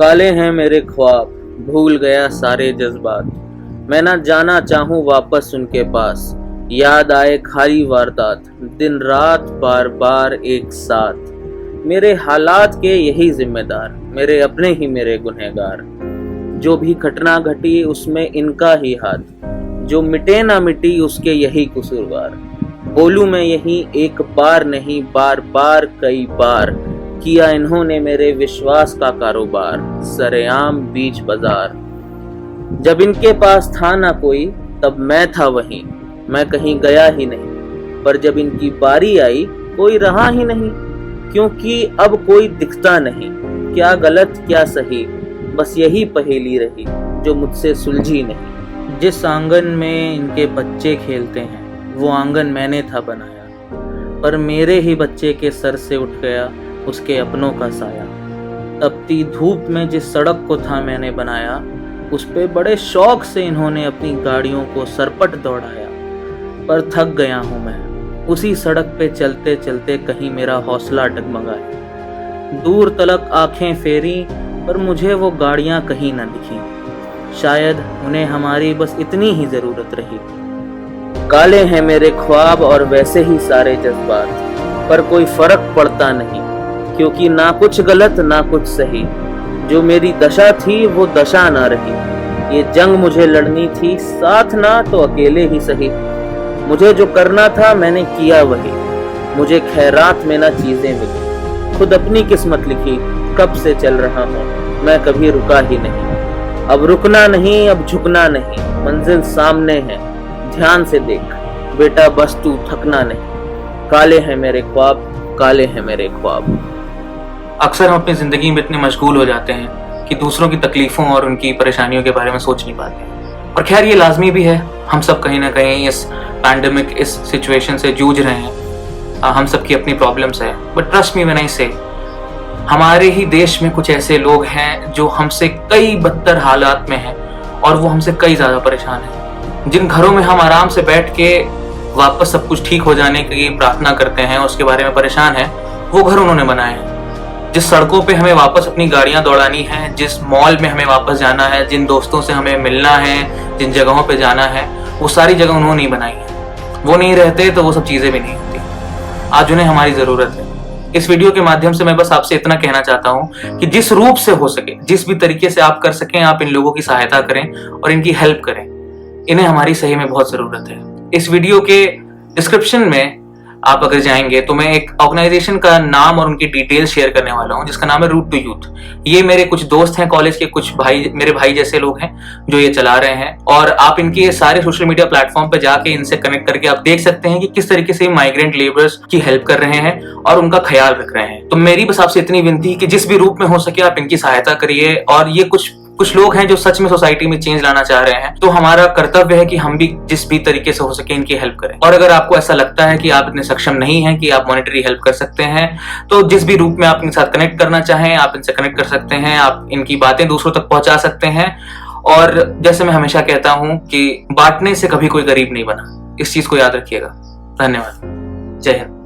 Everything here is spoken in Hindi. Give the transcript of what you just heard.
काले हैं मेरे ख्वाब, भूल गया सारे जज्बात। मैं ना जाना चाहूँ वापस उनके पास, याद आए खाली वारदात, दिन रात बार बार एक साथ। मेरे हालात के यही जिम्मेदार, मेरे अपने ही मेरे गुनहगार। जो भी घटना घटी उसमें इनका ही हाथ, जो मिटे ना मिटी उसके यही कसूरवार। बोलूं मैं यही एक बार नहीं, बार बार कई बार किया इन्होंने मेरे विश्वास का कारोबार, सरेआम बीच बाजार। जब इनके पास था ना कोई तब मैं था वहीं, मैं कहीं गया ही नहीं। पर जब इनकी बारी आई कोई रहा ही नहीं, क्योंकि अब कोई दिखता नहीं। क्या गलत क्या सही, बस यही पहेली रही जो मुझसे सुलझी नहीं। जिस आंगन में इनके बच्चे खेलते हैं वो आंगन मैंने था बनाया, पर मेरे ही बच्चे के सर से उठ गया उसके अपनों का साया। तपती धूप में जिस सड़क को था मैंने बनाया, उस पे बड़े शौक से इन्होंने अपनी गाड़ियों को सरपट दौड़ाया। पर थक गया हूँ मैं उसी सड़क पे चलते चलते, कहीं मेरा हौसला डगमगाया। दूर तलक आंखें फेरी पर मुझे वो गाड़ियाँ कहीं न दिखी, शायद उन्हें हमारी बस इतनी ही जरूरत रही। काले हैं मेरे ख्वाब और वैसे ही सारे जज्बात, पर कोई फर्क पड़ता नहीं, क्योंकि ना कुछ गलत ना कुछ सही। जो मेरी दशा थी वो दशा ना रही, ये जंग मुझे लड़नी थी, साथ ना तो अकेले ही सही। मुझे जो करना था मैंने किया वही, मुझे खैरात में ना चीजें मिली। खुद अपनी किस्मत लिखी, कब से चल रहा हूँ मैं कभी रुका ही नहीं। अब रुकना नहीं, अब झुकना नहीं, मंजिल सामने है, ध्यान से देख बेटा, बस तू थकना नहीं। काले हैं मेरे ख्वाब, काले हैं मेरे ख्वाब। अक्सर हम अपनी ज़िंदगी में इतने मशगूल हो जाते हैं कि दूसरों की तकलीफ़ों और उनकी परेशानियों के बारे में सोच नहीं पाते। और खैर ये लाजमी भी है, हम सब कहीं ना कहीं इस पैंडेमिक, इस सिचुएशन से जूझ रहे हैं। हम सब की अपनी प्रॉब्लम्स है। But trust me when I से, हमारे ही देश में कुछ ऐसे लोग हैं जो हमसे कई बदतर हालात में हैं और वो हमसे कई ज़्यादा परेशान हैं। जिन घरों में हम आराम से बैठ के वापस सब कुछ ठीक हो जाने की प्रार्थना करते हैं, उसके बारे में परेशान हैं, वो घर उन्होंने बनाए हैं। जिस सड़कों पे हमें वापस अपनी गाड़ियां दौड़ानी है, जिस मॉल में हमें वापस जाना है, जिन दोस्तों से हमें मिलना है, जिन जगहों पे जाना है, वो सारी जगह उन्होंने नहीं बनाई है। वो नहीं रहते तो वो सब चीज़ें भी नहीं होती। आज उन्हें हमारी ज़रूरत है। इस वीडियो के माध्यम से मैं बस आपसे इतना कहना चाहता हूँ कि जिस रूप से हो सके, जिस भी तरीके से आप कर सकें, आप इन लोगों की सहायता करें और इनकी हेल्प करें। इन्हें हमारी सही में बहुत ज़रूरत है। इस वीडियो के डिस्क्रिप्शन में आप अगर जाएंगे तो मैं एक ऑर्गेनाइजेशन का नाम और उनकी डिटेल्स शेयर करने वाला हूं, जिसका नाम है रूट टू यूथ। ये मेरे कुछ दोस्त हैं, कॉलेज के कुछ भाई, मेरे भाई जैसे लोग हैं जो ये चला रहे हैं। और आप इनके सारे सोशल मीडिया प्लेटफॉर्म पे जाके इनसे कनेक्ट करके आप देख सकते हैं कि किस तरीके से माइग्रेंट लेबरर्स की हेल्प कर रहे हैं और उनका ख्याल रख रहे हैं। तो मेरी बस आपसे इतनी विनती कि जिस भी रूप में हो सके आप इनकी सहायता करिए। और ये कुछ लोग हैं जो सच में सोसाइटी में चेंज लाना चाह रहे हैं, तो हमारा कर्तव्य है कि हम भी जिस भी तरीके से हो सके इनकी हेल्प करें। और अगर आपको ऐसा लगता है कि आप इतने सक्षम नहीं हैं कि आप मॉनेटरी हेल्प कर सकते हैं, तो जिस भी रूप में आप इनके साथ कनेक्ट करना चाहें आप इनसे कनेक्ट कर सकते हैं। आप इनकी बातें दूसरों तक पहुंचा सकते हैं। और जैसे मैं हमेशा कहता हूं कि बांटने से कभी कोई गरीब नहीं बना, इस चीज को याद रखिएगा। धन्यवाद। जय हिंद।